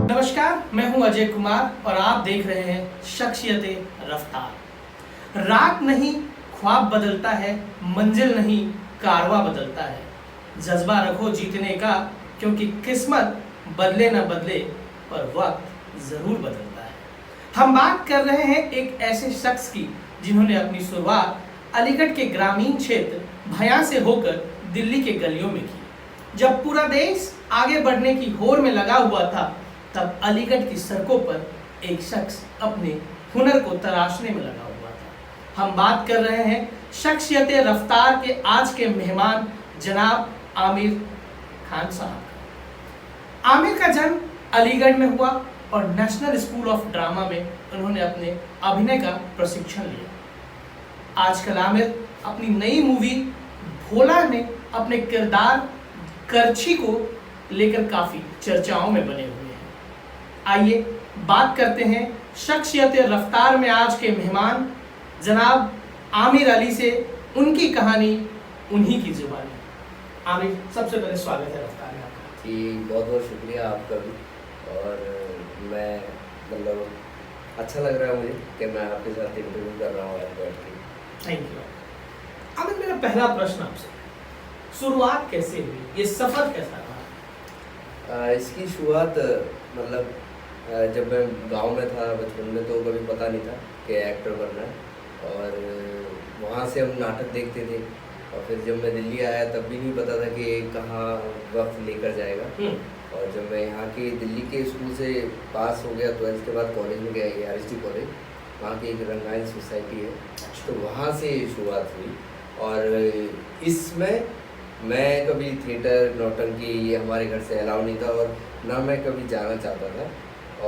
नमस्कार, मैं हूं अजय कुमार और आप देख रहे हैं शख्सियते रफ्तार। रात नहीं ख्वाब बदलता है, मंजिल नहीं कारवां बदलता है। जज्बा रखो जीतने का, क्योंकि किस्मत बदले न बदले पर वक्त जरूर बदलता है। हम बात कर रहे हैं एक ऐसे शख्स की जिन्होंने अपनी शुरुआत अलीगढ़ के ग्रामीण क्षेत्र भयां से होकर दिल्ली के गलियों में की। जब पूरा देश आगे बढ़ने की होड़ में लगा हुआ था, तब अलीगढ़ की सड़कों पर एक शख्स अपने हुनर को तराशने में लगा हुआ था। हम बात कर रहे हैं शख्सियते रफ्तार के आज के मेहमान जनाब आमिर खान साहब का। आमिर का जन्म अलीगढ़ में हुआ और नेशनल स्कूल ऑफ ड्रामा में उन्होंने अपने अभिनय का प्रशिक्षण लिया। आजकल आमिर अपनी नई मूवी भोला में अपने किरदार करछी को लेकर काफी चर्चाओं में बने हुए हैं। आइए बात करते हैं शख्सियते रफ्तार में आज के मेहमान जनाब आमिर अली से, उनकी कहानी उन्हीं की जुबानी। आमिर, सबसे पहले स्वागत है रफ्तार में आपका। जी, बहुत बहुत शुक्रिया आपका भी। और मैं मतलब अच्छा लग रहा है मुझे कि मैं आपके साथ इंटरव्यू कर रहा हूँ आज बैठ के। Thank you. आमिर, मेरा पहला प्रश्न आपसे, शुरुआत कैसे हुई, ये सफर कैसा रहा? इसकी शुरुआत मतलब जब मैं गांव में था बचपन में, तो कभी पता नहीं था कि एक्टर बनना है। और वहाँ से हम नाटक देखते थे। और फिर जब मैं दिल्ली आया तब भी नहीं पता था कि कहाँ वक्त लेकर जाएगा। और जब मैं यहाँ के दिल्ली के स्कूल से पास हो गया, 12th के बाद कॉलेज में गया, RSD कॉलेज, वहाँ की एक रंगायन सोसाइटी है, तो वहाँ से शुरुआत हुई। और इसमें मैं कभी थिएटर नौटंकी ये हमारे घर से अलाउ नहीं था और ना मैं कभी जाना चाहता था।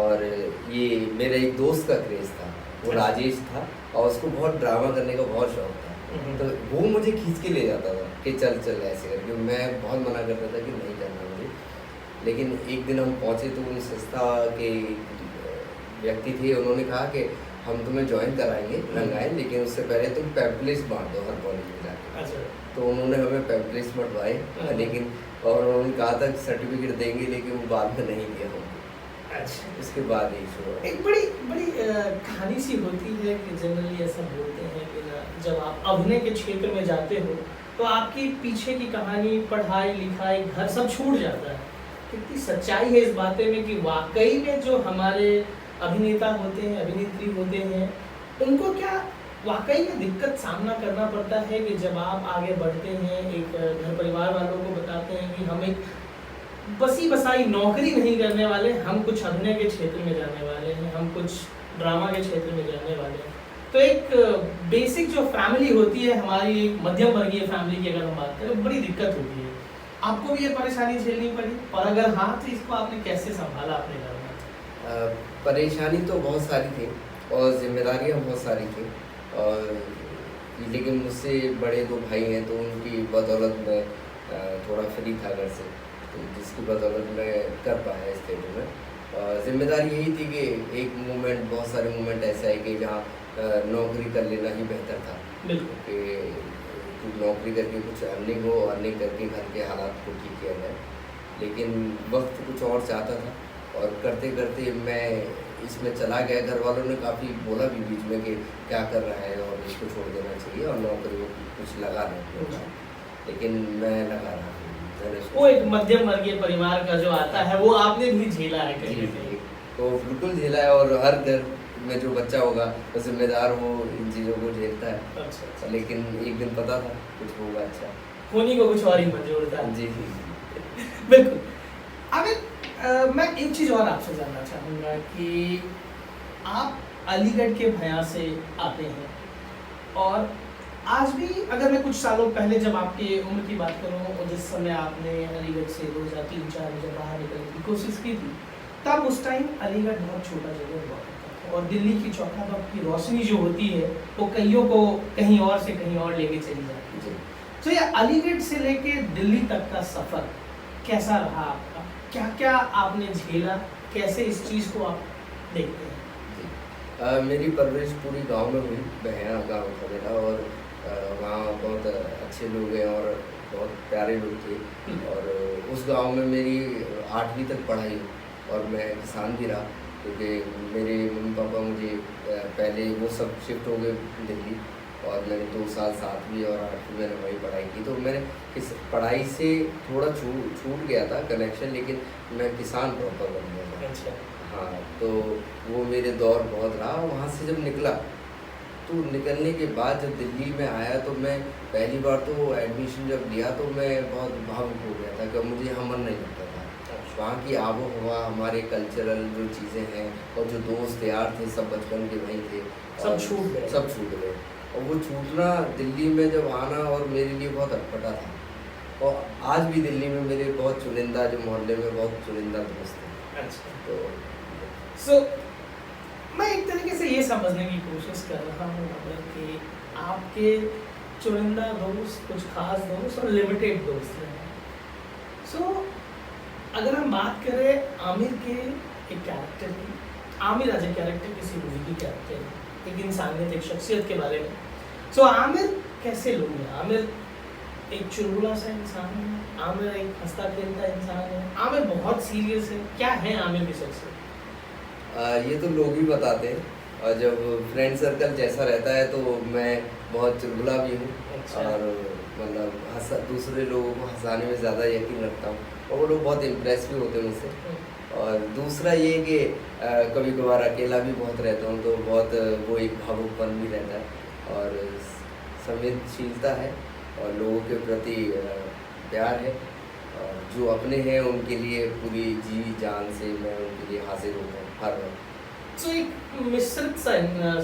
और ये मेरे एक दोस्त का क्रेज़ था, वो राजेश था, और उसको बहुत ड्रामा करने का बहुत शौक था। तो वो मुझे खींच के ले जाता था कि चल चल ऐसे करके। मैं बहुत मना करता था कि नहीं करना मुझे। लेकिन एक दिन हम पहुँचे तो उन संस्था के व्यक्ति थे, उन्होंने कहा कि हम तुम्हें ज्वाइन कराएंगे रंगायन, लेकिन उससे पहले तुम पैम्पलेट्स बांट दो हर कॉलेज में जाकर। तो उन्होंने हमें पैम्पलेट्स बंटवाए, लेकिन और उन्होंने कहा था सर्टिफिकेट देंगे, लेकिन वो बाद में नहीं दिया हमको। अच्छा, उसके बाद ही शुरू एक बड़ी बड़ी कहानी सी होती है कि जनरली ऐसा बोलते हैं कि ना, जब आप अभिनय के क्षेत्र में जाते हो तो आपकी पीछे की कहानी, पढ़ाई लिखाई, घर सब छूट जाता है। कितनी सच्चाई है इस बातें में कि वाकई में जो हमारे अभिनेता होते हैं, अभिनेत्री होते हैं, उनको क्या वाकई में दिक्कत सामना करना पड़ता है कि जब आप आगे बढ़ते हैं, एक घर परिवार वालों को बताते हैं कि हम एक बसी बसाई नौकरी नहीं करने वाले, हम कुछ अभिनय के क्षेत्र में जाने वाले हैं, हम कुछ ड्रामा के क्षेत्र में जाने वाले हैं। तो एक बेसिक जो फैमिली होती है हमारी, एक मध्यम वर्गीय फैमिली की अगर हम बात करें, बड़ी दिक्कत होती है। आपको भी ये परेशानी झेलनी पड़ी, और अगर हाँ तो इसको आपने कैसे संभाला अपने घर में? परेशानी तो बहुत सारी थी और जिम्मेदारियाँ बहुत सारी थी। और लेकिन मुझसे बड़े 2 भाई हैं, तो उनकी बदौलत मैं थोड़ा फ्री था घर से, तो जिसकी बदौलत मैं कर पाया इस थिएटर में। जिम्मेदारी यही थी कि एक मोमेंट, बहुत सारे मोमेंट ऐसा है कि जहाँ नौकरी कर लेना ही बेहतर था। बिल्कुल। कि तू नौकरी करके कुछ अर्निंग हो, अर्निंग करके घर के हालात को ठीक किया जाए। लेकिन वक्त कुछ और चाहता था, और करते करते मैं इसमें चला गया। घर वालों ने काफ़ी बोला भी बीच में कि क्या कर रहा है और इसको छोड़ देना चाहिए और नौकरी को कुछ लगा नहीं, लेकिन मैं लगा रहा हूँ। वो एक मध्यम वर्गीय परिवार का जो आता है वो आपने भी झेला है कहीं ना कहीं। तो बिल्कुल झेला है, और हर घर में जो बच्चा होगा वो जिम्मेदार हो इन चीज़ों को झेलता है। अच्छा। लेकिन एक दिन पता था कुछ होगा अच्छा, होने को कुछ और ही मंजूर था। जी बिल्कुल। अब मैं एक चीज़ और आपसे जानना चाहूँगा कि आप अलीगढ़ के भयां से आते हैं, और आज भी अगर मैं कुछ सालों पहले जब आपकी उम्र की बात करूँ, और जिस समय आपने अलीगढ़ से 2003-04 जब बाहर निकलने की कोशिश की थी, तब उस टाइम अलीगढ़ बहुत छोटा जगह हुआ करता था, और दिल्ली की चौखाबाग की रोशनी जो होती है वो कईयों को कहीं और से कहीं और लेके चली जाती है। तो ये अलीगढ़ से लेके दिल्ली तक का सफ़र कैसा रहा आपका? क्या क्या आपने झेला, कैसे इस चीज़ को आप देखते हैं? मेरी परवरिश पूरी गांव में हुई, बहना गांव था मेरा, और वहाँ बहुत अच्छे लोग हैं और बहुत प्यारे लोग थे। और उस गांव में मेरी 8वीं तक पढ़ाई हुई और मैं किसान भी रहा, क्योंकि मेरे मम्मी पापा मुझे पहले वो सब शिफ्ट हो गए दिल्ली, और मैंने 2 साल 7वीं और 8वीं मैंने वहीं पढ़ाई की। तो मैंने इस पढ़ाई से थोड़ा छूट गया था कनेक्शन, लेकिन मैं किसान प्रॉपर बन गया था। अच्छा। हाँ, तो वो मेरे दौर बहुत रहा। वहाँ से जब निकला, तो निकलने के बाद जब दिल्ली में आया, तो मैं पहली बार तो एडमिशन जब लिया तो मैं बहुत भावुक हो गया था, कि मुझे यहाँ मन नहीं लगता था। वहाँ की आबो हवा, हमारे कल्चरल जो चीज़ें हैं, और जो दोस्त यार थे सब बचपन के वहीं थे, सब छूट गए। सब छूट गए। और वो छूटना दिल्ली में जब आना, और मेरे लिए बहुत अटपटा था। और आज भी दिल्ली में मेरे बहुत चुनिंदा, जो मोहल्ले में बहुत चुनिंदा दोस्त हैं। अच्छा। तो सो मैं एक तरीके से ये समझने की कोशिश कर रहा हूँ कि आपके चुनिंदा दोस्त, कुछ खास दोस्त और लिमिटेड दोस्त हैं। सो अगर हम बात करें आमिर के एक कैरेक्टर की, आमिर एज ए कैरेक्टर, किसी मूवी की कैरेक्टर, एक इंसानियत, एक शख्सियत के बारे में। सो आमिर कैसे लोग हैं? आमिर एक चुलबुला सा इंसान है, आमिर एक हंसता खेलता इंसान है, आमिर बहुत सीरियस है, क्या है आमिर की शख्सियत? ये तो लोग ही बताते हैं, और जब फ्रेंड सर्कल जैसा रहता है तो मैं बहुत चुलबुला भी हूँ। अच्छा। और मतलब दूसरे लोगों को हंसाने में ज़्यादा यकीन रखता हूँ, और वो लोग बहुत इम्प्रेस भी होते हैं मुझसे। और दूसरा ये कि कभी कभार अकेला भी बहुत रहता हूँ, तो बहुत वो एक भावुकपन भी रहता है, और संवेदनशीलता है, और लोगों के प्रति प्यार है, और जो अपने हैं उनके लिए पूरी जी जान से मैं उनके लिए हाजिर होता हूँ हर वक्त। सो एक मिश्रित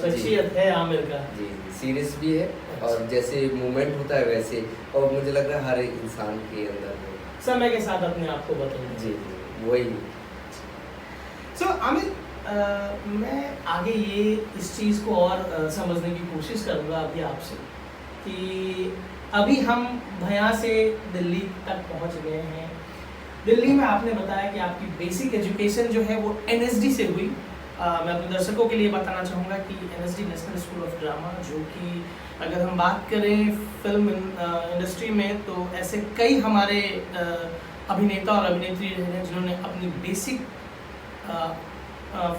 शख्सियत है आमिर का। जी, सीरियस भी है, और जैसे मूवमेंट होता है वैसे, और मुझे लग रहा है हर एक इंसान के अंदर वो समय के साथ अपने आप को बदलना। जी वही। सो आमिर, मैं आगे ये इस चीज़ को और समझने की कोशिश करूँगा अभी आपसे, कि अभी हम भैया से दिल्ली तक पहुँच गए हैं। दिल्ली में आपने बताया कि आपकी बेसिक एजुकेशन जो है वो NSD से हुई। मैं अपने दर्शकों के लिए बताना चाहूँगा कि NSD national school of drama, जो कि अगर हम बात करें फिल्म इंडस्ट्री में, तो ऐसे कई हमारे अभिनेता और अभिनेत्री रहे हैं जिन्होंने अपनी बेसिक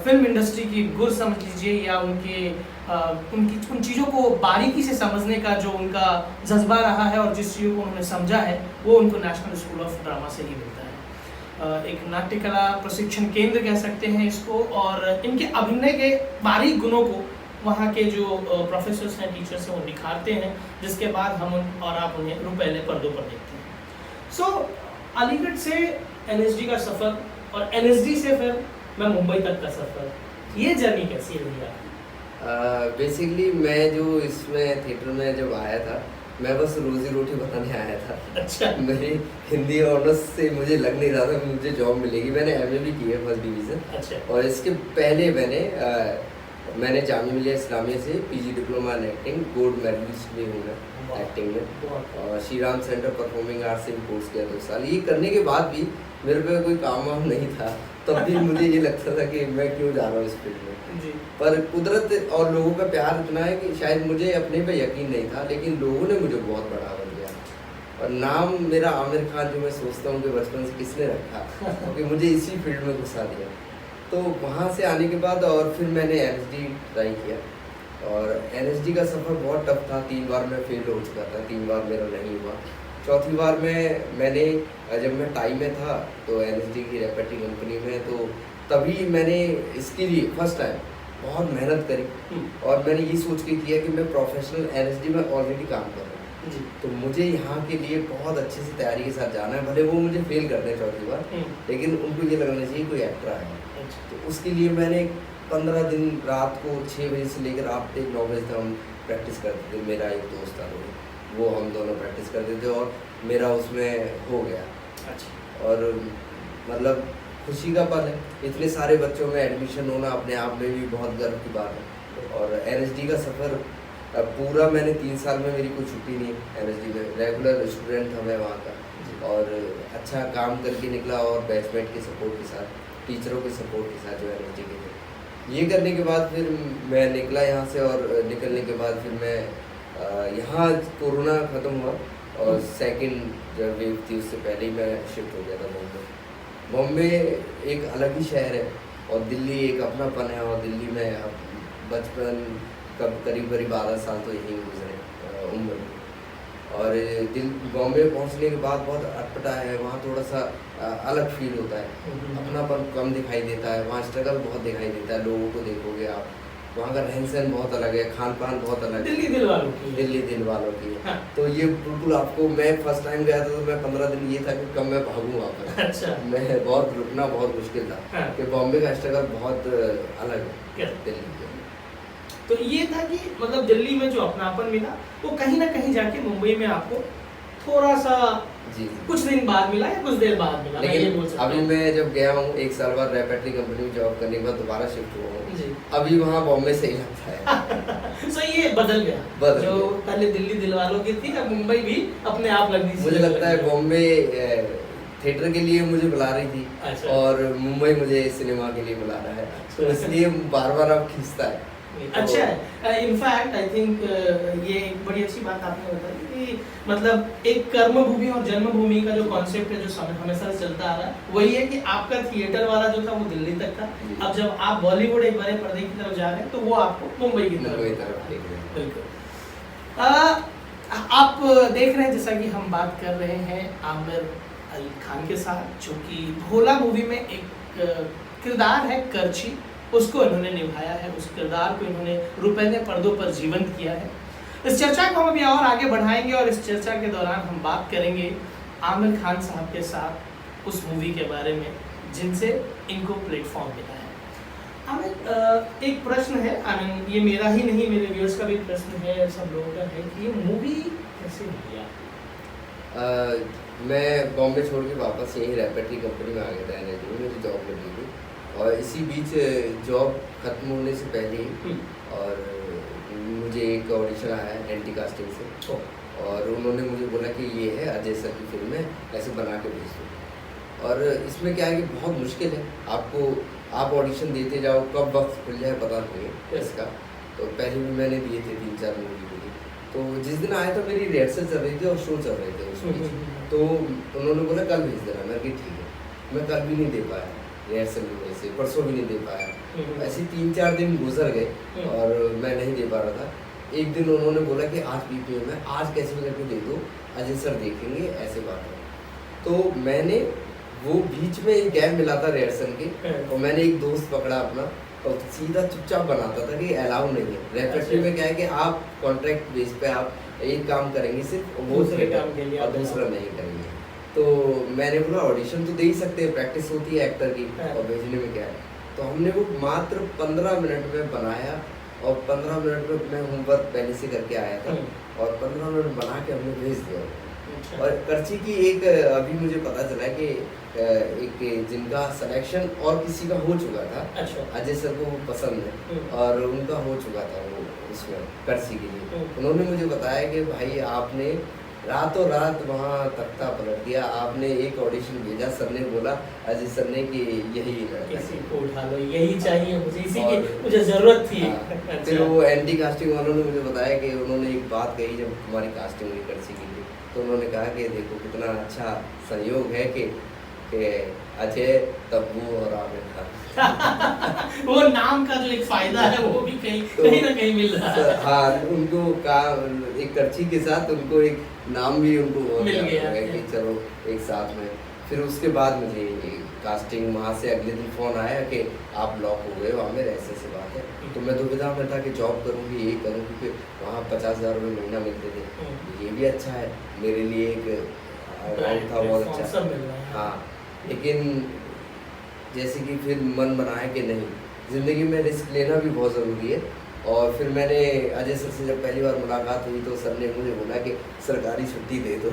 फिल्म इंडस्ट्री की गुर समझ लीजिए, या उन चीज़ों को बारीकी से समझने का जो उनका जज्बा रहा है, और जिस चीज़ों को उन्होंने समझा है, वो उनको नेशनल स्कूल ऑफ ड्रामा से ही मिलता है। एक नाट्य कला प्रशिक्षण केंद्र कह सकते हैं इसको, और इनके अभिनय के बारीक गुणों को वहाँ के जो प्रोफेसर्स हैं, टीचर्स हैं, वो निखारते हैं, जिसके बाद हम और आप उन्हें रुपैले पर्दों पर देखते हैं। सो अलीगढ़ से NSD का सफ़र, और NSD से फिर मैं मुंबई तक का सफ़र, ये जर्नी कैसी रही आपकी? बेसिकली मैं जो इसमें थिएटर में जब आया था, मैं बस रोजी रोटी बनाने आया था। अच्छा। मेरी हिंदी ऑनर्स से मुझे लग नहीं रहा था कि मुझे जॉब मिलेगी। मैंने MA भी की है फर्स्ट डिवीज़न। अच्छा। और इसके पहले मैंने जामिया मिलिया इस्लामिया से PG diploma in acting, gold medalist भी हूँ मैं एक्टिंग में, और Shri Ram centre performing arts से भी कोर्स किया 2 साल। ये करने के बाद भी मेरे पे कोई काम वाम नहीं था, तब भी मुझे ये लगता था कि मैं क्यों जा रहा हूँ इस फील्ड में। जी। पर कुदरत और लोगों का प्यार इतना है कि शायद मुझे अपने पे यकीन नहीं था, लेकिन लोगों ने मुझे बहुत बढ़ावा दिया। और नाम मेरा आमिर खान, जो मैं सोचता हूँ कि बचपन से किसने रखा, क्योंकि मुझे इसी फील्ड में घुसा दिया। तो वहाँ से आने के बाद और फिर मैंने NSD ट्राई किया, और NSD का सफ़र बहुत टफ था। 3 बार मैं फेल हो चुका था, 3 बार मेरा नहीं हुआ। चौथी बार मैंने जब मैं टाई में था तो NSD की रेपेटी कंपनी में, तो तभी मैंने इसके लिए फर्स्ट टाइम बहुत मेहनत करी, और मैंने ये सोच के किया कि मैं प्रोफेशनल NSD में ऑलरेडी काम कर रहा हूँ जी, तो मुझे यहाँ के लिए बहुत अच्छे से तैयारी के साथ जाना है। भले वो मुझे फेल कर दें चौथी बार, लेकिन उनको ये लगना चाहिए कोई एक्टर आया है। तो उसके लिए मैंने 15 दिन रात को 6 बजे से लेकर रात तक 9 बजे तक हम प्रैक्टिस करते थे। मेरा एक दोस्त था वो हम दोनों प्रैक्टिस करते थे, और मेरा उसमें हो गया। अच्छा। और मतलब खुशी का पल है, इतने सारे बच्चों में एडमिशन होना अपने आप में भी बहुत गर्व की बात है। और NSD का सफ़र पूरा मैंने 3 साल में मेरी कोई छुट्टी नहीं, NSD में रेगुलर स्टूडेंट था मैं वहाँ का, और अच्छा काम करके निकला, और बैचमेट के सपोर्ट के साथ, टीचरों के सपोर्ट के साथ जो NSD के थे। ये करने के बाद फिर मैं निकला यहाँ से, और निकलने के बाद फिर मैं यहाँ कोरोना ख़त्म हुआ, और सेकंड जब वेव थी उससे पहले ही मैं शिफ्ट हो गया था बॉम्बे। बॉम्बे एक अलग ही शहर है और दिल्ली एक अपनापन है, और दिल्ली में अब बचपन करीब 12 साल तो यहीं गुजरे उम्र में। और बॉम्बे पहुंचने के बाद बहुत अटपटा है, वहाँ थोड़ा सा अलग फील होता है, अपनापन कम दिखाई देता है, वहाँ स्ट्रगल बहुत दिखाई देता है। लोगों को देखोगे आप, वहाँ का रहन सहन बहुत अलग है, खान पान बहुत अलग है, दिल्ली दिल वालों की है। दिल्ली दिल वालों की है। हाँ। तो ये बिल्कुल आपको, मैं फर्स्ट टाइम गया था तो मैं 15 दिन ये था कि कब मैं भागूँ वहाँ पर। अच्छा। मैं बहुत रुकना बहुत मुश्किल था। हाँ। कि बॉम्बे का स्ट्रगल बहुत अलग है दिल्ली के। तो ये था कि मतलब दिल्ली में जो अपनापन मिला वो कहीं ना कहीं जाके मुंबई में आपको थोड़ा सा जी कुछ दिन बाद मिला या कुछ देर बाद मिला, मैं ये बोल लेकिन सकता अभी हूँ। मैं जब गया हूँ 1 साल बाद रेपेटरी कंपनी में जॉब करने के बाद दोबारा शिफ्ट हुआ हूँ, जी। अभी वहाँ बॉम्बे सही लगता है। सो ये बदल गया, बदल जो गया। पहले दिल्ली दिल वालों की थी अब मुंबई भी अपने आप लगनी सी मुझे लगता है लगी। बॉम्बे थिएटर के लिए मुझे बुला रही थी अच्छा। और मुंबई मुझे सिनेमा के लिए बुला रहा है, तो इसलिए बार बार अब खींचता है। अच्छा है। इनफैक्ट आई थिंक ये एक बड़ी अच्छी बात आपने बताई कि मतलब एक कर्म भूमि और जन्मभूमि का जो कॉन्सेप्ट है, जो हमेशा से चलता आ रहा है, वही है कि आपका थिएटर वाला जो था वो दिल्ली तक था। अब जब आप बॉलीवुड एक बड़े पर्दे की तरफ जा रहे हैं तो वो आपको मुंबई की तरफ देख रहे हैं। बिल्कुल। आप देख रहे हैं जैसा कि हम बात कर रहे हैं आमिर अली खान के साथ, जो कि भोला मूवी में एक किरदार है करची, उसको इन्होंने निभाया है, उस किरदार को इन्होंने रुपये पर्दों पर जीवंत किया है। इस चर्चा को हम अभी और आगे बढ़ाएंगे और इस चर्चा के दौरान हम बात करेंगे आमिर खान साहब के साथ उस मूवी के बारे में जिनसे इनको प्लेटफॉर्म मिला है। आमिर, एक प्रश्न है, आनंद, ये मेरा ही नहीं मेरे व्यूअर्स का भी प्रश्न है, सब लोगों का है कि ये मूवी कैसे मिली आपको? मैं बॉम्बे छोड़ के वापस यहीं रेपेटरी कंपनी में आ गया था, एनर्जी में मुझे जॉब लगी थी, और इसी बीच जॉब खत्म होने से पहले ही और मुझे एक ऑडिशन आया एंटी कास्टिंग से, और उन्होंने मुझे बोला कि ये है अजय सर की फिल्म है, ऐसे बना के भेज दो। और इसमें क्या है कि बहुत मुश्किल है, आप ऑडिशन देते जाओ, कब वक्त खुल जाए पता नहीं है इसका। तो पहले भी मैंने दिए थे 3-4 मूवी के लिए। तो जिस दिन आया था मेरी रिहर्सल चल रही थी और शो चल रहे थे उस बीच, तो उन्होंने बोला कल भेज देना। मैं कि ठीक है। मैं कल भी नहीं दे पाया रिहर्सल की वजह से, परसों भी नहीं दे पाया, ऐसे 3-4 दिन गुजर गए और मैं नहीं दे पा रहा था। एक दिन उन्होंने बोला कि आज PPM है, आज कैसे भी करके दे दो, अजय सर देखेंगे, ऐसे बात है। तो मैंने वो बीच में एक गैप मिला था रिहर्सल के, और मैंने एक दोस्त पकड़ा अपना और सीधा चुपचाप बनाता था कि अलाउ नहीं है। रेपेटरी में क्या है कि आप कॉन्ट्रैक्ट बेस पे आप एक काम करेंगे सिर्फ, वो दूसरे काम के लिए और दूसरा नहीं करेंगे। तो मैंने बोला ऑडिशन तो दे ही सकते हैं, प्रैक्टिस होती है एक्टर की, और भेजने में क्या है। तो हमने वो मात्र 15 मिनट में बनाया, और 15 मिनट में मैं होमवर्क पहले से करके आया था, और 15 मिनट बना के हमने भेज दिया। और करची की एक अभी मुझे पता चला कि एक जिनका सिलेक्शन और किसी का हो चुका था, अच्छा। अजय सर को पसंद है और उनका हो चुका था वो उसमें करची के लिए। उन्होंने मुझे बताया कि भाई आपने रातों रात वहाँ तख्ता पलट दिया, आपने एक ऑडिशन भेजा, सर ने बोला, अजय सर ने कि यही किसी को उठा लो, यही चाहिए मुझे, इसी की मुझे जरूरत थी। अच्छा। फिर वो एंटी कास्टिंग वालों ने मुझे बताया कि उन्होंने एक बात कही जब हमारी कास्टिंग हुई करची के लिए, तो उन्होंने कहा कि देखो कितना अच्छा संयोग है कि अजय, तब्बू और आमिर खान। वो नाम का जो एक फायदा है वो भी कहीं ना कहीं मिल रहा है। हाँ, उनको एक करची के साथ उनको एक नाम भी उनको मिल गया कि चलो एक साथ में। फिर उसके बाद मुझे कास्टिंग, वहाँ से अगले दिन फ़ोन आया कि आप लॉक हो गए हो आमिर, ऐसे ऐसे बात है। तो मैं दुविधा में था कि जॉब करूँगी, यही करूँ, क्योंकि वहाँ 50,000 रुपये महीना मिलते थे। ये भी अच्छा है मेरे लिए, एक अमाउंट था बहुत अच्छा। हाँ, लेकिन जैसे कि फिर मन बनाया कि नहीं, ज़िंदगी में रिस्क लेना भी बहुत ज़रूरी है। और फिर मैंने अजय सर से जब पहली बार मुलाकात हुई तो सर ने मुझे बोला कि सरकारी छुट्टी दे दो।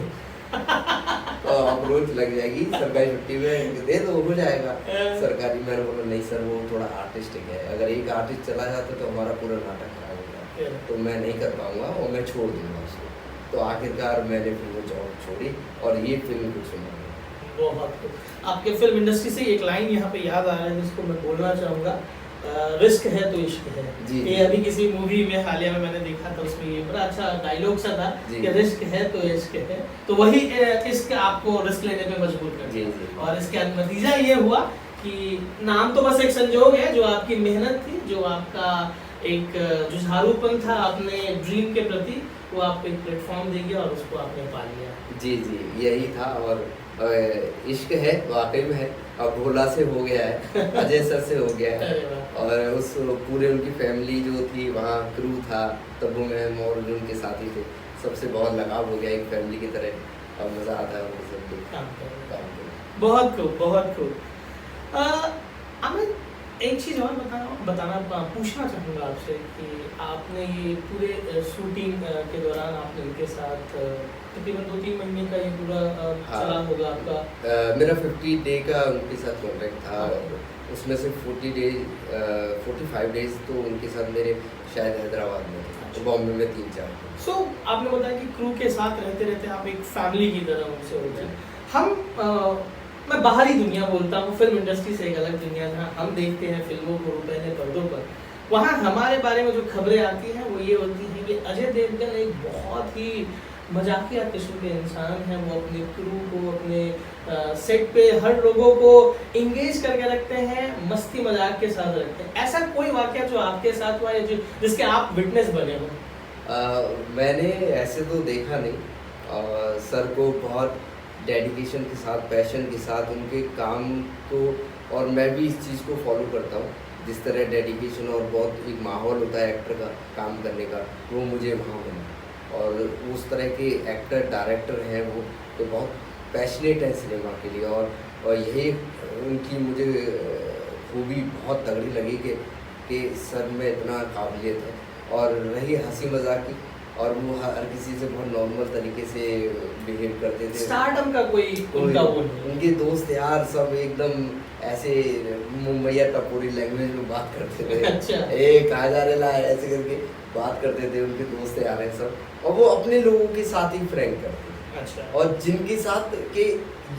तो अप्रोच लग जाएगी, सरकारी छुट्टी में दे दो, हो जाएगा सरकारी। मैंने बोला नहीं सर, वो थोड़ा आर्टिस्टिक है, अगर एक आर्टिस्ट चला जाता तो हमारा पूरा नाटक खराब हो जाएगा, तो मैं नहीं कर पाऊँगा और मैं छोड़ दूँगा उसको। तो आखिरकार मैंने फिर वो जॉब छोड़ी और ये फिल्म को चुना। बहुत आपके फिल्म इंडस्ट्री से एक लाइन यहाँ पे याद आ रहा है जिसको मैं बोलना चाहूँगा। रिस्क है तो इश्क है। जी, ये जी। अभी किसी मूवी में हालिया में मैंने देखा था, उसमें ये बड़ा अच्छा डायलॉग सा था जी। कि रिस्क है तो इश्क है। तो वही इश्क आपको रिस्क लेने पे मजबूर कर जी, दिया। जी। और इसका नतीजा ये हुआ कि नाम तो बस एक संजोग है, जो आपकी मेहनत थी, जो आपका एक जुझारूपन था अपने ड्रीम के प्रति, वो आपको एक प्लेटफॉर्म दे गया और उसको आपने पा लिया। जी, जी, यही था। और इश्क है, वाक़ई में है। अब भोला से हो गया है, अजय सर से हो गया है। अरे वाह! और उस पूरे उनकी फैमिली जो थी, वहाँ क्रू था, तब्बू मैम और जो उनके साथी थे, सबसे बहुत लगाव हो गया एक फैमिली की तरह। और मज़ा आता है उनके साथ देख काम कर रहे हैं। काम करके। बहुत खूब, बहुत खूब। अमित, एक चीज़ और पूछना चाहूँगा आपसे कि आपने ये पूरे शूटिंग के दौरान आपने उनके साथ तकरीबन 2-3 महीने का ये पूरा हाँ। चला होगा आपका। मेरा 50 डे का उनके साथ कॉन्ट्रैक्ट था। हाँ। और उसमें से 45 डेज़ तो उनके साथ मेरे शायद हैदराबाद में थे, अच्छा। बॉम्बे में 3-4 थे। सो आपने बताया कि क्रू के साथ रहते रहते आप एक फैमिली की तरह उनसे हो गए। हम मैं बाहरी दुनिया बोलता हूँ, फिल्म इंडस्ट्री से एक अलग दुनिया जहाँ हम देखते हैं फिल्मों को रुपये पर्दों पर, वहाँ हमारे बारे में जो खबरें आती हैं वो ये होती हैं कि अजय देवगन एक बहुत ही मजाकिया किस्म के इंसान हैं। वो अपने क्रू को, अपने सेट पे हर लोगों को इंगेज करके रखते हैं, मस्ती मजाक के साथ रखते हैं। ऐसा कोई वाकया जो आपके साथ हुआ है जिसके आप विटनेस बने हो? मैंने ऐसे तो देखा नहीं। सर को बहुत डेडिकेशन के साथ, पैशन के साथ उनके काम को, और मैं भी इस चीज़ को फॉलो करता हूँ। जिस तरह डेडिकेशन और बहुत एक माहौल होता है एक्टर का काम करने का, वो मुझे वहाँ मिला। और उस तरह के एक्टर डायरेक्टर हैं वो, तो बहुत पैशनेट है सिनेमा के लिए। और यही उनकी मुझे खूबी बहुत तगड़ी लगी कि सर में इतना काबिलियत है। और रही हंसी मजाक की, और वो हर किसी से बहुत नॉर्मल तरीके से बिहेव करते थे। स्टारडम का कोई उनका वो नहीं। उनके दोस्त यार सब एकदम ऐसे मुंबईया टपोरी लैंग्वेज में बात करते थे। अच्छा। कहाँ जा रहे ला, ऐसे करके बात करते थे। उनके दोस्त यार हैं सब, और वो अपने लोगों के साथ ही फ्रैंक करते थे। अच्छा। और जिनके साथ के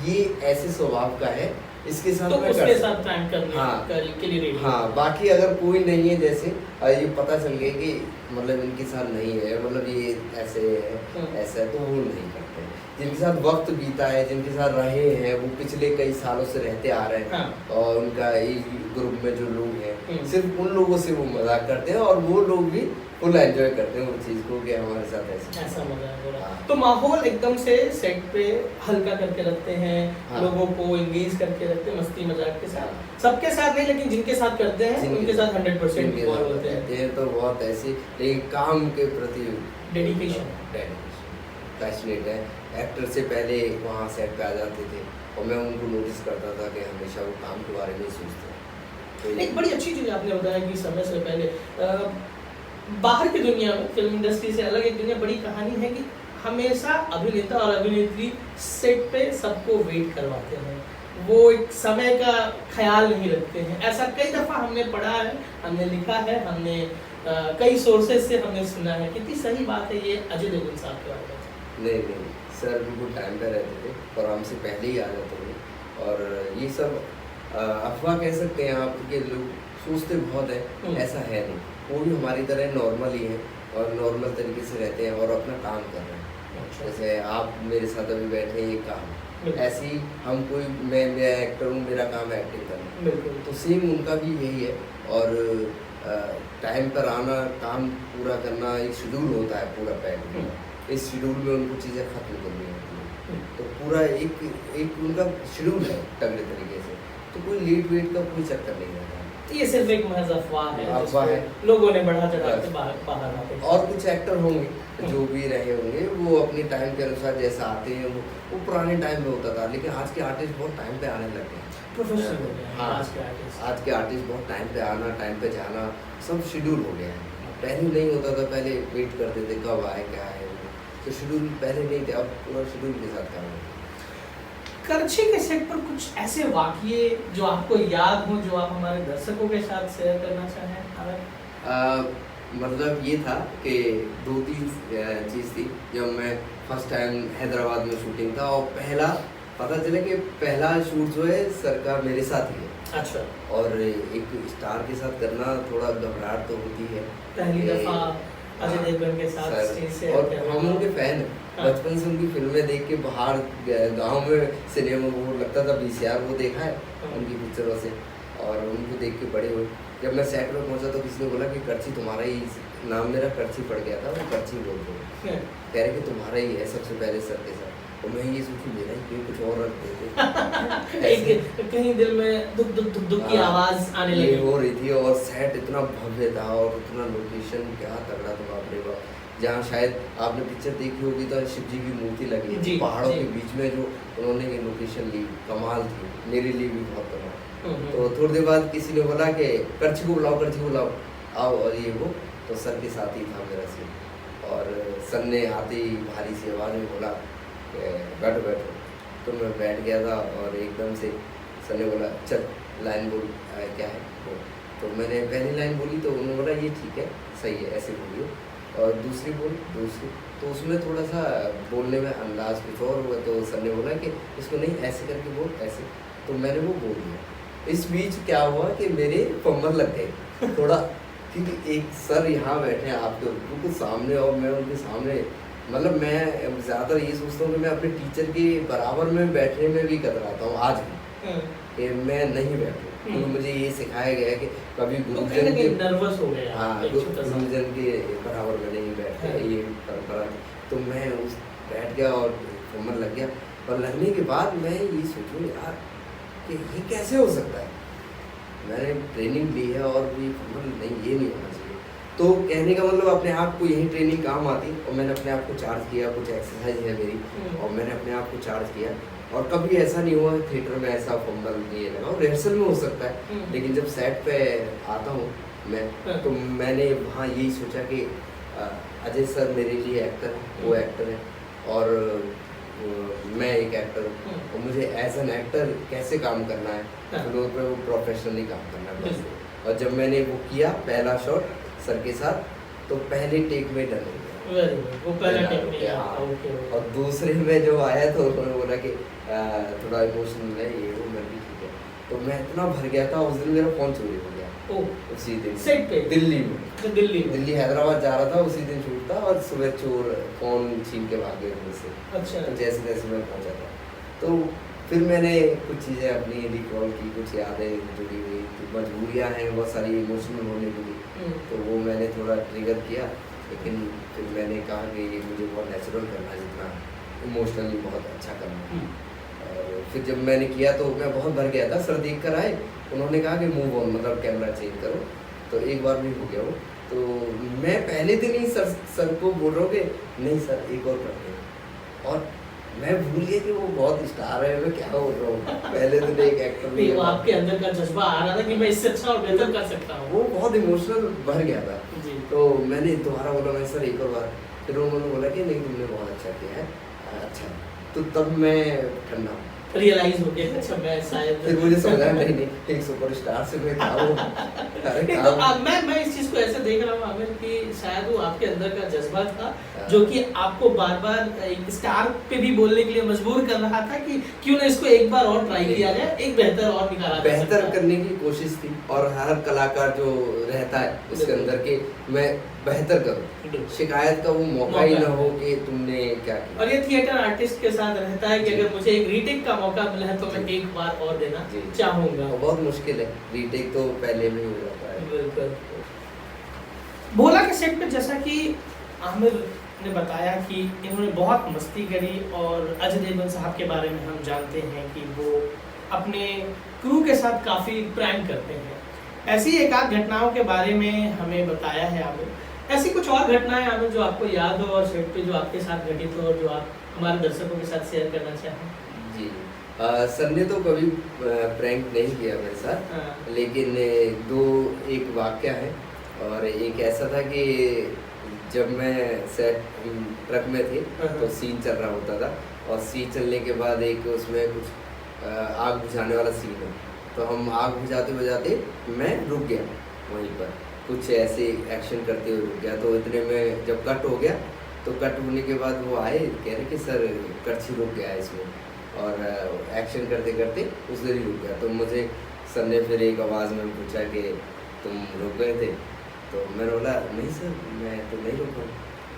ये ऐसे स्वभाव का है, इसके साथ तो मैं उसके कर साथ प्रैंक करने हाँ। के लिए रेडी। हाँ, बाकी अगर कोई नहीं है, जैसे ये पता चल गया कि मतलब इनके साथ नहीं है, मतलब ये ऐसे है ऐसा है, तो वो नहीं करते हैं। जिनके साथ वक्त बीता है, जिनके साथ रहे हैं, वो पिछले कई सालों से रहते आ रहे हैं। हाँ। और उनका एक ग्रुप में जो लोग हैं, हम्म। सिर्फ उन लोगों से वो मजाक करते हैं, और वो लोग भी फुल एंजॉय करते हैं उस चीज़ को कि हमारे साथ ऐसा मजा हो रहा है। हाँ। तो माहौल एकदम से सेट पे हल्का करके रखते हैं, हाँ। लोगों को एंगेज करके रखते हैं मस्ती मजाक के साथ। हाँ। सबके साथ नहीं, लेकिन जिनके साथ करते हैं जिनके उनके साथ 100% जिनके इन्वॉल्व साथ होते रहते हैं। हैं, तो बहुत ऐसी, लेकिन काम के प्रति डेडिकेशन पैशनेट है। एक्टर से पहले वहाँ सेट पे आ जाते थे, और मैं उनको नोटिस करता था कि हमेशा वो काम के बारे में ही सोचते हैं। एक बड़ी अच्छी चीज़ आपने बताया कि समय से पहले बाहर की दुनिया में, फिल्म इंडस्ट्री से अलग एक दुनिया, बड़ी कहानी है कि हमेशा अभिनेता और अभिनेत्री सेट पे सबको वेट करवाते हैं। वो एक समय का ख्याल नहीं रखते हैं। ऐसा कई दफ़ा हमने पढ़ा है, हमने लिखा है, हमने कई सोर्सेज से हमने सुना है। कितनी सही बात है ये अजय देवगन साहब के बारे में? नहीं, सर बिल्कुल टाइम पे रहते थे, और हमसे पहले ही आ जाते थे। और ये सब अफवाह कह सकते हैं आप, कि लोग सोचते बहुत है, ऐसा है नहीं। वो भी हमारी तरह नॉर्मल ही है, और नॉर्मल तरीके से रहते हैं, और अपना काम कर रहे हैं। जैसे आप मेरे साथ अभी बैठे हैं, ये काम, ऐसे ही हम कोई, मैं एक्टर हूँ, मेरा काम है एक्टिंग करना, बिल्कुल। तो सेम उनका भी यही है। और टाइम पर आना, काम पूरा करना, एक शेड्यूल होता है पूरा पैक। इस शेड्यूल में उनको चीज़ें खत्म करनी होती हैं, तो पूरा एक उनका शेड्यूल है तगड़े तरीके से, तो कोई लेट वेट का कोई चक्कर नहीं रहता। ये सिर्फ एक महज अफवाह है, अफवाह है। लोगों ने बढ़ा चढ़ा के बाहर आते। और कुछ एक्टर होंगे जो भी रहे होंगे, वो अपने टाइम के अनुसार जैसा आते हैं, वो पुराने टाइम में होता था। लेकिन आज के आर्टिस्ट बहुत टाइम पे आने लगे हैं, प्रोफेशनल हो गए हैं हाँ। आज के आर्टिस्ट। आज के आर्टिस्ट बहुत टाइम पे आना, टाइम पे जाना, सब शेड्यूल हो गया है। पहले नहीं होता था, पहले वेट करते थे कब आए क्या है, तो शेड्यूल पहले नहीं थे, अब पूरा शेड्यूल के साथ काम होता है। करछी के सेट पर कुछ ऐसे वाकये जो आपको याद हो, जो आप हमारे दर्शकों के साथ शेयर करना चाहें? मतलब ये था कि 2-3 चीज़ थी। जब मैं फर्स्ट टाइम हैदराबाद में शूटिंग था, और पहला पता चला कि पहला शूट जो है सर का मेरे साथ ही है। अच्छा, और एक स्टार के साथ करना थोड़ा घबराहट तो होती है। पहली कि- दफा अजय हाँ, देवगन के साथ सर, स्टेज से और करना। हम उनके फैन हैं। हाँ। बचपन से उनकी फिल्में देख के बाहर गांव में सिनेमा वो लगता था VCR वो देखा है हाँ। उनकी पिक्चरों से, और उनको देख के बड़े हुए। जब मैं सेट में पहुंचा तो किसी ने बोला कि कर्ची तुम्हारा ही नाम, मेरा कर्ची पड़ गया था, वो कर्ची बोलते हैं, हाँ। कह रहे कि तुम्हारा ही है सबसे पहले सर के साथ। और मैं ये सोचूं मेरा ही क्यों, कुछ और रख देते। एक कहीं दिल में दुख दुख दुख दुख की हाँ, आवाज आने ये लगी। हो रही थी। और सेट इतना भव्य था और इतना लोकेशन क्या तगड़ा था, बाप रे बाप। जहाँ शायद आपने पिक्चर देखी होगी तो शिव जी की मूर्ति लगी जी, थी पहाड़ों जी। के बीच में, जो उन्होंने ये लोकेशन ली, कमाल थी, मेरे लिए भी बहुत कमाल। तो थोड़ी देर बाद किसी ने बोला कि कर्ची को बुलाओ, कर्ची को बुलाओ, आओ, और ये वो तो सर के साथ ही था मेरा सीन। और सर ने आते ही भारी सी आवाज़ में बोला कि बैठो बैठो। तो मैं बैठ गया था और एकदम से सर ने बोला चल लाइन बोल, क्या है वो। तो मैंने पहली लाइन बोली तो उन्होंने बोला ये ठीक है, सही है, ऐसे बोलियो। और दूसरी बोली, दूसरी, तो उसमें थोड़ा सा बोलने में अंदाज कुछ और हुआ। तो सर ने बोला कि इसको नहीं ऐसे करके बोल, ऐसे। तो मैंने वो बोल दिया। इस बीच क्या हुआ कि मेरे फंबल लग गए थोड़ा, क्योंकि एक सर यहाँ बैठे हैं आपके बिल्कुल सामने और मैं उनके सामने, मतलब मैं ज़्यादातर ये सोचता हूँ कि मैं अपने टीचर के बराबर में बैठने में भी कतराता हूँ आज भी, कि मैं नहीं बैठूँ, क्योंकि मुझे ये सिखाया गया है कि कभी गुरुजन के नर्वस हो गया। हाँ एक छोटा सा। गुरुजन के बराबर में नहीं बैठते, हाँ। ये परंपरा। तो मैं उस बैठ गया और फंबल लग गया। और लगने के बाद मैं ये सोचूं यार कि ये कैसे हो सकता है, मैंने ट्रेनिंग ली है और भी फंबल नहीं, ये नहीं होना चाहिए। तो कहने का मतलब अपने आप को यही ट्रेनिंग काम आती। और मैंने अपने आप को चार्ज किया, कुछ एक्सरसाइज है मेरी, और मैंने अपने आप को चार्ज किया। और कभी ऐसा नहीं हुआ थिएटर में ऐसा फंबल नहीं लगा, और रिहर्सल में हो सकता है, लेकिन जब सेट पे आता हूँ मैं, तो मैंने वहाँ यही सोचा कि अजय सर मेरे लिए एक्टर है, वो एक्टर है, और मैं एक एक्टर हूँ, और मुझे एज एन एक्टर कैसे काम करना है, तो वो प्रोफेशनली काम करना है बस। और जब मैंने वो किया पहला शॉट सर के साथ, तो पहले टेक में डर हो गया। वो पहला टेक्निक है। हाँ। ओके। और दूसरे में जो आया तो उन्होंने बोला कि थोड़ा इमोशनल है ये वो, मैं भी ठीक है। तो मैं इतना भर गया था, उस दिन मेरा फोन चोरी हो गया। उसी दिन सेट पे दिल्ली में, तो दिल्ली हैदराबाद जा रहा था, उसी दिन शूट था, और सुबह चोर फोन छीन के भाग गए मुझसे। अच्छा। तो जैसे तैसे मैं पहुंचा था। तो फिर मैंने कुछ चीज़ें अपनी रिकॉल की, कुछ यादें जुड़ी हुई, मजबूरियाँ हैं बहुत सारी इमोशनल होने के लिए, तो वो मैंने थोड़ा ट्रिगर किया। लेकिन फिर मैंने कहा कि ये मुझे बहुत नेचुरल करना है, जितना इमोशनली बहुत अच्छा करना। और फिर जब मैंने किया तो मैं बहुत भर गया था। सर देख कर आए, उन्होंने कहा कि मूव ऑन, मतलब कैमरा चेंज करो। तो एक बार भी हो गया वो। तो मैं पहले दिन ही सर को बोल रहा हूँ कि नहीं सर एक और करते हैं, और मैं भूल गया कि वो बहुत स्टार है, मैं क्या बोल रहा हूँ। पहले दिन एक एक्टर नहीं, वो आपके अंदर का जज्बा आ रहा था कि मैं इससे अच्छा और बेहतर कर सकता हूँ। वो बहुत इमोशनल भर गया था। जी। तो मैंने दोबारा बोला मैं सर एक और बार, फिर उन्होंने बोला कि नहीं तुमने बहुत अच्छा किया है। अच्छा, तो तब मैं ठंडा रियलाइज हो गया, अच्छा मैं शायद फिर मुझे समझा नहीं एक सुपरस्टार से मैं क्या हूँ। अरे नहीं, तो मैं इस चीज को ऐसे देख रहा हूँ आमिर कि शायद वो आपके अंदर का जज्बा था जो कि आपको बार बार एक स्टार पे भी बोलने के लिए मजबूर कर रहा था कि क्यों ना इसको एक बार और ट्राई किया जाए, एक बेहतर और निकाला जा बेहतर सकता है। करने की कोशिश थी। और हर कलाकार जो रहता है उसके अंदर के मैं बेहतर करूँ, शिकायत का वो मौका ही ना हो कि तुमने क्या किया। और ये थिएटर आर्टिस्ट के साथ रहता है कि अगर मुझे एक रीटेक का मौका मिला है तो मैं एक बार और देना चाहूंगा। बहुत मुश्किल है, रीटेक तो पहले में ही हो जाता है। बिल्कुल। भोला के सेट पे जैसा कि आमिर ने बताया कि इन्होंने बहुत मस्ती करी, और अजय देवगन साहब के बारे में हम जानते हैं कि वो अपने क्रू के साथ काफ़ी प्रैंक करते हैं। ऐसी एक आध घटनाओं के बारे में हमें बताया है आमिर। ऐसी कुछ और घटनाएं आमिर जो आपको याद हो और सेट पे जो आपके साथ घटित हो और जो आप हमारे दर्शकों के साथ शेयर करना चाहें? जी, सर ने तो कभी प्रैंक नहीं किया मेरे साथ। हाँ। लेकिन एक वाक्य है, और एक ऐसा था कि जब मैं सेट ट्रक में थे तो सीन चल रहा होता था, और सीन चलने के बाद एक उसमें कुछ आग बुझाने वाला सीन है, तो हम आग बुझाते बुझाते मैं रुक गया वहीं पर, कुछ ऐसे एक्शन करते हुए रुक गया। तो इतने में जब कट हो गया, तो कट होने के बाद वो आए, कह रहे कि सर कर्ची रुक गया है इसमें, और एक्शन करते करते उस देर ही रुक गया। तो मुझे सर ने फिर एक आवाज़ में पूछा कि तुम रुक गए थे? तो मैंने बोला नहीं सर, मैं तो नहीं रुका।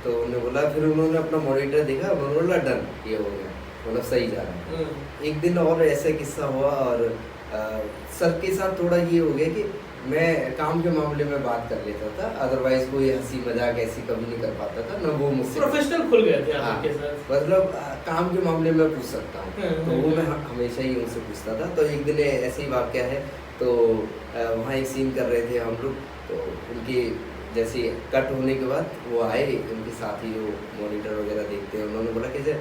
तो उन्होंने बोला, फिर उन्होंने अपना मॉनिटर देखा, उन्होंने बोला डन, ये हो गया, मतलब सही जा रहा है। एक दिन और ऐसा किस्सा हुआ, और सर के साथ थोड़ा ये हो गया कि मैं काम के मामले में बात कर लेता था, अदरवाइज कोई हंसी मजाक ऐसी कभी नहीं कर पाता था ना, वो मुझसे प्रोफेशनल खुल गए थे हाँ, आपके साथ। मतलब काम के मामले में पूछ सकता हूँ, तो वो मैं हमेशा ही उनसे पूछता था। तो एक दिन ऐसे ही वाक़या है, तो वहाँ एक सीन कर रहे थे हम लोग, तो उनकी जैसे कट होने के बाद वो आए, उनके साथी जो मॉनिटर वगैरह देखते हैं, उन्होंने बोला कि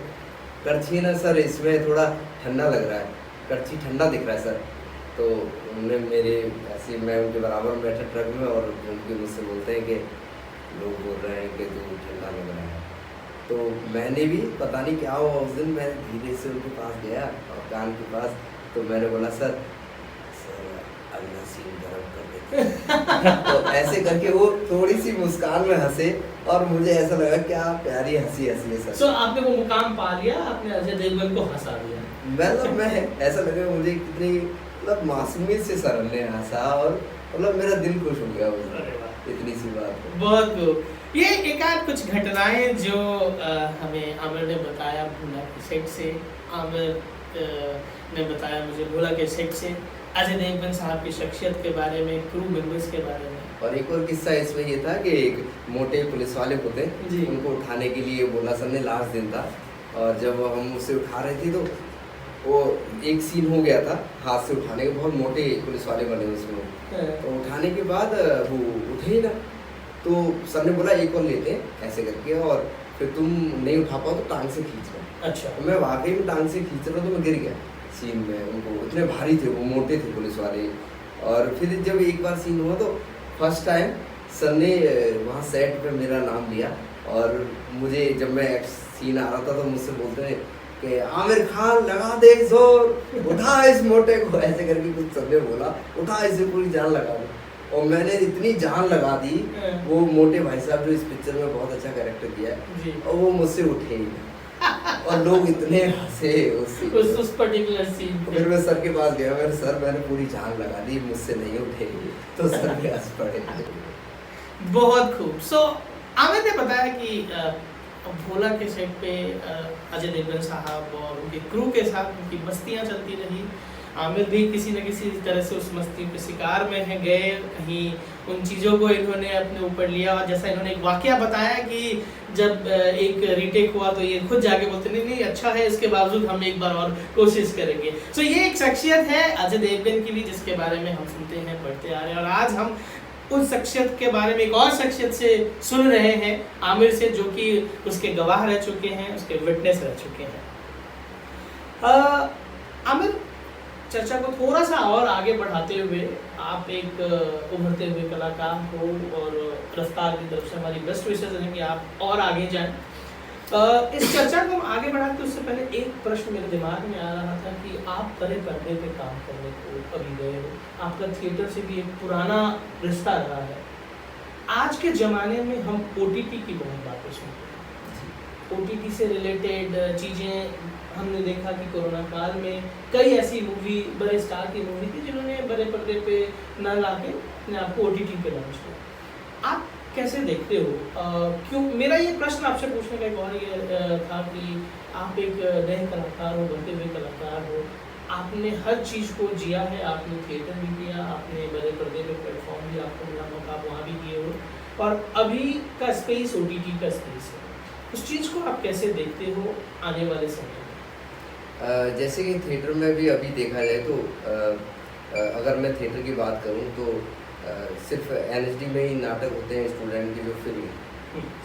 करछी ना सर, इसमें थोड़ा ठंडा लग रहा है, करछी ठंडा दिख रहा है सर। तो उन्होंने मेरे ऐसे, मैं उनके बराबर में बैठा ट्रक में, और उनके मुझसे बोलते हैं कि लोग बोल रहे हैं कि तो ठंडा लग रहा है। तो मैंने भी पता नहीं क्या हुआ उस दिन, मैं धीरे से उनके पास गया और कान के पास, तो मैंने बोला सर अगला सीन गर्म कर देते तो ऐसे करके वो थोड़ी सी मुस्कान में हंसे, और मुझे ऐसा लगा क्या प्यारी हंसी हंसी है सर। सो आपने वो मुकाम पा लिया, आपने अजय देवगन को हंसा दिया। मतलब मैं ऐसा लगा मुझे कितनी मतलब मासूमियत से सर ने हंसा, और मतलब मेरा दिल खुश हो गया उस दिन, इतनी सी बात। बहुत खूब। ये एक आध कुछ घटनाएं जो हमें आमिर ने बताया भोला के सेट से, आमिर ने बताया मुझे भोला के सेट से अजय देवगन साहब की शख्सियत के बारे में, क्रू मेंबर्स के बारे में। और एक और किस्सा इसमें ये था कि एक मोटे पुलिस वाले होते जी। उनको उठाने के लिए बोला सर ने, लास्ट दिन था, और जब हम उसे उठा रहे थे तो वो एक सीन हो गया था हाथ से उठाने के, बहुत मोटे पुलिस वाले बने उसमें, तो उठाने के बाद वो उठे ही ना, तो सर ने बोला एक और लेते हैं ऐसे करके, और फिर तुम नहीं उठा पाओ तो टांग से खींच लो। अच्छा। तो मैं वाकई में टांग से खींच रहा, तो मैं गिर गया सीन में, उनको इतने भारी थे, वो मोटे थे पुलिस वाले। और फिर जब एक बार सीन हुआ तो फर्स्ट टाइम सर ने वहाँ सेट पे मेरा नाम लिया, और मुझे जब मैं सीन आ रहा था तो मुझसे बोलते हैं कि आमिर खान लगा दे जोर, उठा इस मोटे को, ऐसे करके कुछ सर ने बोला, उठा इसे पूरी जान लगा दो। और मैंने इतनी जान लगा दी, वो मोटे भाई साहब जो इस पिक्चर में बहुत अच्छा कैरेक्टर किया है, और वो मुझसे उठे ही नहीं, और लोग इतने हंसे उस पर्टिकुलर सीन पे। फिर मैं सर के पास गया, मेरे सर मैंने पूरी जान लगा दी, मुझसे नहीं उठे, तो सर भी हंस पड़े। बहुत खूब। सो आमिर ने बताया कि भोला के सेट पे अजय देवगन साहब और उनके क्रू के साथ उनकी मस्तियाँ चलती रही, आमिर भी किसी न किसी तरह से उस मस्ती के शिकार में है गए, कहीं उन चीज़ों को इन्होंने अपने ऊपर लिया, और जैसा इन्होंने एक वाकया बताया कि जब एक रीटेक हुआ तो ये खुद जाके बोलते नहीं नहीं अच्छा है, इसके बावजूद हम एक बार और कोशिश करेंगे। सो ये एक शख्सियत है अजय देवगन की भी, जिसके बारे में हम सुनते हैं, पढ़ते आ रहे हैं, और आज हम उस शख्सियत के बारे में एक और शख्सियत से सुन रहे हैं, आमिर से, जो कि उसके गवाह रह चुके हैं, उसके विटनेस रह चुके हैं। आमिर, चर्चा को थोड़ा सा और आगे बढ़ाते हुए, आप एक उभरते हुए कलाकार हो, और रफ्तार की तरफ से हमारी बेस्ट विशेष है कि आप और आगे जाएं। इस चर्चा को हम आगे बढ़ाते उससे पहले एक प्रश्न मेरे दिमाग में आ रहा था कि आप बड़े पर्दे पे काम करने को अभी गए हो, आपका थिएटर से भी एक पुराना रिश्ता रहा है। आज के ज़माने में हम OTT की बहुत बातें सुनते हैं, OTT से रिलेटेड चीज़ें हमने देखा कि कोरोना काल में कई ऐसी मूवी, बड़े स्टार की मूवी थी जिन्होंने बड़े पर्दे पे न लाके अपने आपको OTT पे लॉन्च किया। आप कैसे देखते हो? क्यों मेरा ये प्रश्न आपसे पूछने का एक और ये था कि आप एक नए कलाकार हो, बढ़ते हुए कलाकार हो, आपने हर चीज़ को जिया है, आपने थिएटर भी किया, आपने बड़े पर्दे पे प्लेटफॉर्म भी आपको मिला, मौका आप वहाँ भी किए हो, और अभी का स्पेस OTT का स्पेस है, उस चीज़ को आप कैसे देखते हो आने वाले समय में? जैसे कि थिएटर में भी अभी देखा जाए तो अगर मैं थिएटर की बात करूं तो सिर्फ NHD में ही नाटक होते हैं स्टूडेंट की जो फिल्म,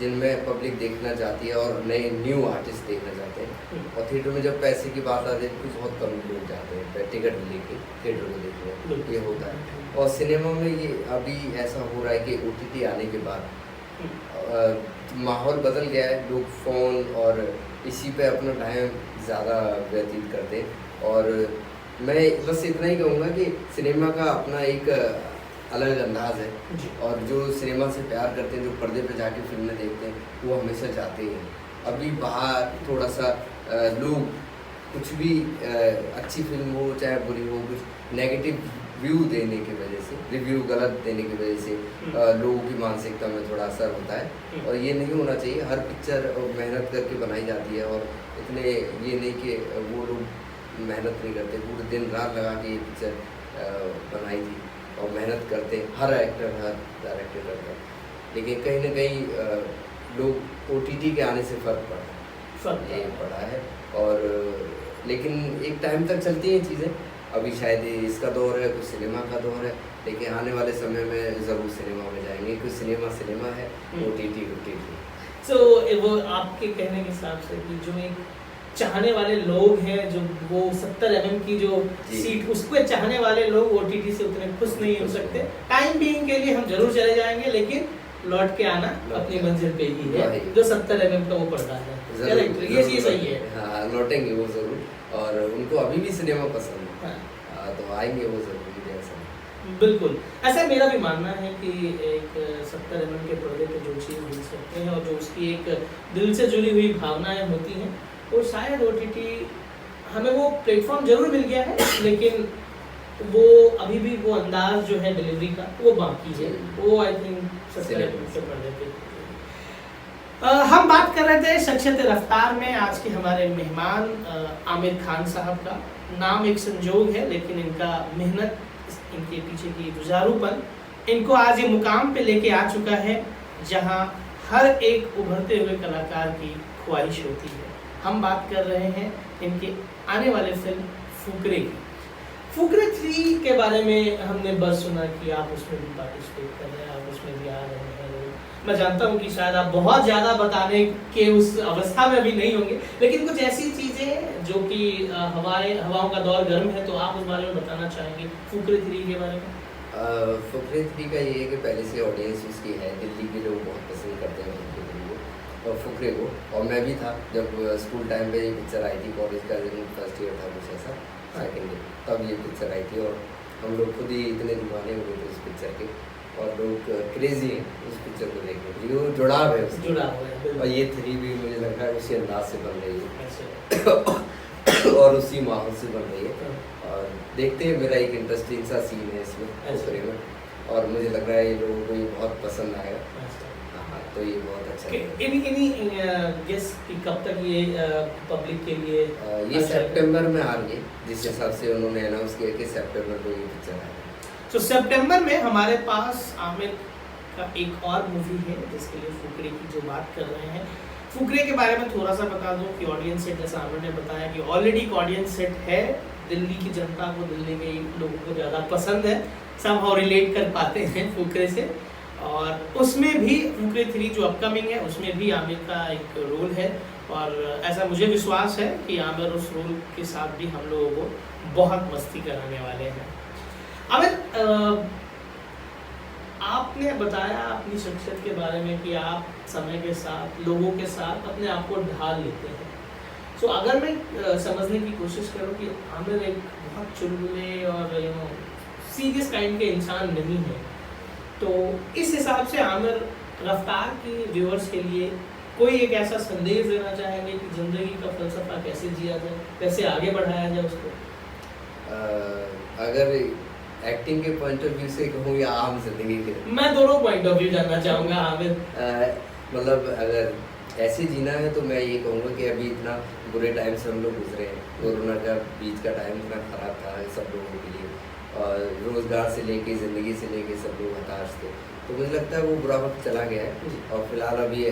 जिनमें पब्लिक देखना चाहती है और नए न्यू आर्टिस्ट देखना चाहते हैं। और थिएटर में जब पैसे की बात आती है तो बहुत कम लोग जाते हैं टिकट लेके थिएटर को देखने, ये होता है। और सिनेमा में ये अभी ऐसा हो रहा है कि OTT आने के बाद माहौल बदल गया है, लोग फ़ोन और इसी पे अपना टाइम ज़्यादा व्यतीत करते हैं। और मैं बस इतना ही कहूँगा कि सिनेमा का अपना एक अलग अंदाज है, और जो सिनेमा से प्यार करते हैं, जो पर्दे पे जाके फिल्में देखते हैं, वो हमेशा चाहते हैं। अभी बाहर थोड़ा सा लोग कुछ भी अच्छी फिल्म हो चाहे बुरी हो, कुछ नेगेटिव व्यू देने की वजह से, रिव्यू गलत देने की वजह से लोगों की मानसिकता में थोड़ा असर होता है। और ये नहीं होना चाहिए। हर पिक्चर मेहनत करके बनाई जाती है, और इतने ये नहीं कि वो लोग मेहनत नहीं करते, पूरे दिन रात लगा के ये पिक्चर बनाई थी और मेहनत करते हर एक्टर हर डायरेक्टर करता है। लेकिन कहीं ना कहीं लोग OTT के आने से फ़र्क पड़ा है। और लेकिन एक टाइम तक चलती हैं चीज़ें। अभी शायद इसका दौर है, कुछ सिनेमा का दौर है, लेकिन आने वाले समय में ज़रूर सिनेमा में जाएंगे। कुछ सिनेमा है, OTT। सो वो आपके कहने के हिसाब से कि जो एक चाहने वाले लोग हैं, जो वो 70 mm की जो सीट, उसको चाहने वाले लोग OTT से उतने खुश नहीं हो सकते। टाइम बीइंग के लिए हम जरूर चले जाएंगे, लेकिन लौट के आना अपनी मंजिल पे ही है, जो 70 mm का वो पर्दा है। ये सही है। हाँ, लौटेंगे वो ज़रूर, और उनको अभी भी सिनेमा पसंद है। हाँ। तो आएंगे वो ज़रूर। बिल्कुल, ऐसा मेरा भी मानना है कि एक 70 mm के पर्दे पे जो चीज़ मिल सकते हैं और जो उसकी एक दिल से जुड़ी हुई भावनाएं होती हैं, वो शायद OTT हमें वो प्लेटफॉर्म जरूर मिल गया है, लेकिन वो अभी भी वो अंदाज जो है डिलीवरी का वो बाकी है। वो आई थिंक 70 mm के पर्दे पे। हम बात कर रहे थे शख्सियत रफ्तार में। आज के हमारे मेहमान आमिर खान साहब का नाम एक संजोग है, लेकिन इनका मेहनत, इनके पीछे की जुझारूपन इनको आज ये मुकाम पे लेके आ चुका है जहां हर एक उभरते हुए कलाकार की ख्वाहिश होती है। हम बात कर रहे हैं इनके आने वाले फिल्म फुकरे की। फुकरे 3 के बारे में हमने बस सुना कि आप उसमें भी पार्टिसिपेट कर रहे हैं, आप उसमें भी आ रहे हैं। मैं जानता हूँ कि शायद आप बहुत ज़्यादा बताने के उस अवस्था में अभी नहीं होंगे, लेकिन कुछ ऐसी चीज़ें जो कि हवाओं का दौर गर्म है, तो आप उस बारे में बताना चाहेंगे फुकरे 3 के बारे में। फुकरे 3 का ये है कि पहले से ऑडियंस उसकी है, दिल्ली के लोग बहुत पसंद करते हैं फुकरे 3 को और फुकरे को। और मैं भी था जब स्कूल टाइम पे ये पिक्चर आई थी, कॉलेज का फर्स्ट ईयर था कुछ ऐसा, सेकेंड ईयर, तब ये पिक्चर आई थी। और हम लोग खुद ही इतने दीवाने हुए थे उस पिक्चर के, और लोग क्रेजी हैं उस पिक्चर को देखने के लिए। वो जुड़ाव है उससे, और ये 3 भी मुझे लग रहा है उसी अंदाज से बन रही है और उसी माहौल से बन रही है। और देखते हैं, मेरा एक इंटरेस्टिंग सा सीन है इसमें फुकरे में, और मुझे लग रहा है ये लोगों को ये बहुत पसंद आएगा। हाँ, तो ये बहुत अच्छा है। गेस कि कब तक ये पब्लिक के लिए ये सितंबर में आ रही है, जिस हिसाब से उन्होंने अनाउंस किया कि सितंबर में ये पिक्चर आएगा। तो सितंबर में हमारे पास आमिर का एक और मूवी है जिसके लिए फुकरे की जो बात कर रहे हैं। फुकरे के बारे में थोड़ा सा बता दूं कि ऑडियंस सेट, जैसा आमिर ने बताया कि ऑलरेडी एक ऑडियंस सेट है। दिल्ली की जनता को, दिल्ली के लोगों को ज़्यादा पसंद है, सब हाउ रिलेट कर पाते हैं फुकरे से। और उसमें भी फुकरे 3 जो अपकमिंग है, उसमें भी आमिर का एक रोल है, और ऐसा मुझे विश्वास है कि आमिर उस रोल के साथ भी हम लोगों को बहुत मस्ती कराने वाले हैं। आमिर, आपने बताया अपनी शख्सियत के बारे में कि आप समय के साथ, लोगों के साथ अपने आप को ढाल लेते हैं। सो अगर मैं समझने की कोशिश करूं कि आमिर एक बहुत चुलबुले और सीरियस काइंड के इंसान नहीं है, तो इस हिसाब से आमिर रफ्तार की व्यूअर्स के लिए कोई एक ऐसा संदेश देना चाहेंगे कि ज़िंदगी का फलसफा कैसे जिया जाए, कैसे आगे बढ़ाया जाए उसको? अगर एक्टिंग के पॉइंट ऑफ व्यू से कहूँ या आम जिंदगी के, मैं दोनों पॉइंट ऑफ व्यू जानना चाहूँगा आमिर। मतलब अगर ऐसे जीना है तो मैं ये कहूँगा कि अभी इतना बुरे टाइम से हम लोग गुजरे हैं। कोरोना का बीच का टाइम इतना ख़राब था सब लोगों के लिए, और रोज़गार से लेके, ज़िंदगी से लेके सब लोग हताश थे। तो मुझे लगता है वो बुरा वक्त चला गया है, और फिलहाल अभी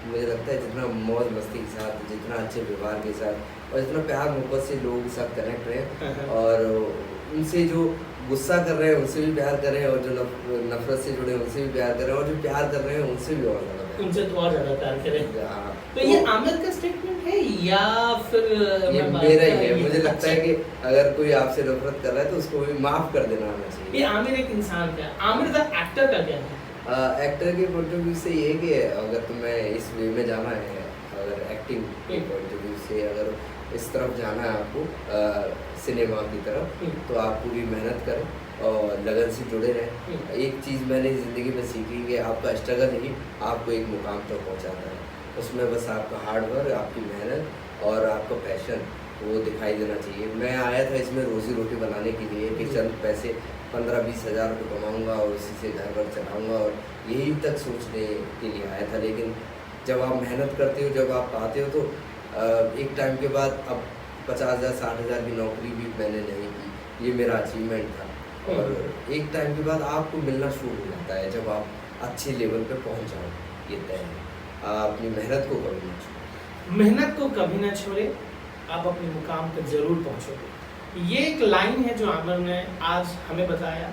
मुझे लगता है जितना मौज मस्ती के साथ, जितना अच्छे व्यवहार के साथ और जितना प्यार मोहब्बत से लोगों के साथ कनेक्ट रहे, और उनसे जो गुस्सा कर रहे हैं उनसे भी प्यार कर रहे हैं, और जो नफरत से जुड़े हैं उनसे भी प्यार कर रहे हैं, और जो प्यार कर रहे हैं उनसे भी और ज़्यादा उनसे तो और ज़्यादा प्यार करें। हाँ, तो ये आमिर का स्टेटमेंट है या फिर ये मेरा ही है? मुझे लगता है कि अगर कोई आपसे नफरत कर रहा है तो उसको भी माफ़ कर देना आना चाहिए। ये आमिर एक इंसान का, आमिर द एक्टर का क्या है? एक्टर के पॉइंट ऑफ व्यू से ये है कि अगर तुम्हें इस वे में जाना है, अगर एक्टिंग के पॉइंट ऑफ व्यू से अगर इस तरफ जाना है आपको, सिनेमा की तरफ, तो आप पूरी मेहनत करें और लगन से जुड़े रहें। एक चीज़ मैंने ज़िंदगी में सीखी कि आपका स्ट्रगल ही आपको एक मुकाम तक पहुंचाता है। उसमें बस आपका हार्ड वर्क, आपकी मेहनत और आपका पैशन, वो दिखाई देना चाहिए। मैं आया था इसमें रोजी रोटी बनाने के लिए कि चंद पैसे 15-20 हज़ार रुपये कमाऊँगा और उसी से घर वर चलाऊँगा, और यही तक सोचने के लिए आया था। लेकिन जब आप मेहनत करते हो, जब आप पाते हो, तो एक टाइम के बाद अब 50,000 60,000 की नौकरी भी मैंने नहीं की, ये मेरा अचीवमेंट था। और एक टाइम के बाद आपको मिलना शुरू हो जाता है जब आप अच्छे लेवल पे पहुंच जाओ, ये तय है। आप अपनी मेहनत को कभी ना छोड़ो। मेहनत को कभी ना छोड़े, आप अपने मुकाम पर जरूर पहुंचोगे। ये एक लाइन है जो आमिर ने आज हमें बताया,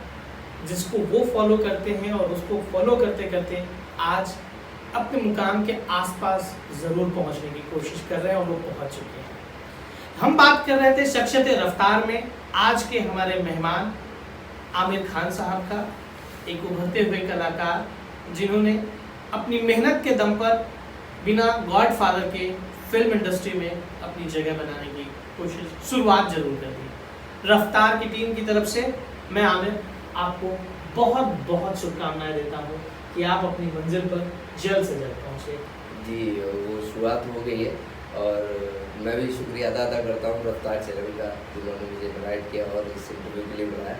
जिसको वो फॉलो करते हैं और उसको फॉलो करते करते आज अपने मुकाम के आसपास ज़रूर पहुंचने की कोशिश कर रहे हैं और वो पहुंच चुके हैं। हम बात कर रहे थे शख्सियत रफ्तार में आज के हमारे मेहमान आमिर खान साहब का, एक उभरते हुए कलाकार जिन्होंने अपनी मेहनत के दम पर बिना गॉडफादर के फिल्म इंडस्ट्री में अपनी जगह बनाने की कोशिश शुरुआत जरूर कर दी। रफ्तार की टीम की तरफ से मैं आमिर आपको बहुत बहुत शुभकामनाएं देता हूँ कि आप अपनी मंजिल पर जल्द से जल्द पहुँचे। जी, वो शुरुआत हो गई है, और मैं भी शुक्रिया अदा करता हूँ रफ्तार चैनल का, जिन्होंने मुझे इनवाइट किया और इस इंटरव्यू के लिए बुलाया।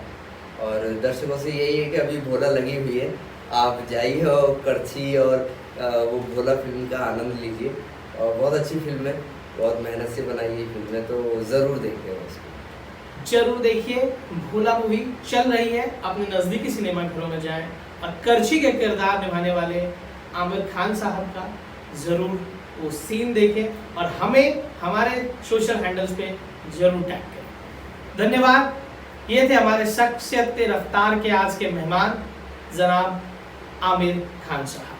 और दर्शकों से यही है कि अभी भोला लगी हुई है, आप जाइए और करछी और वो भोला फिल्म का आनंद लीजिए। और बहुत अच्छी फिल्म है, बहुत मेहनत से बनाई गई फिल्म है, तो ज़रूर देखिए उसको। जरूर देखिए, भोला मूवी चल रही है, अपने नज़दीकी सिनेमा घरों में जाएं और करछी के किरदार निभाने वाले आमिर खान साहब का ज़रूर वो सीन देखें और हमें हमारे सोशल हैंडल्स पे जरूर टैग करें। धन्यवाद। ये थे हमारे शख्सियत रफ्तार के आज के मेहमान जनाब आमिर खान साहब।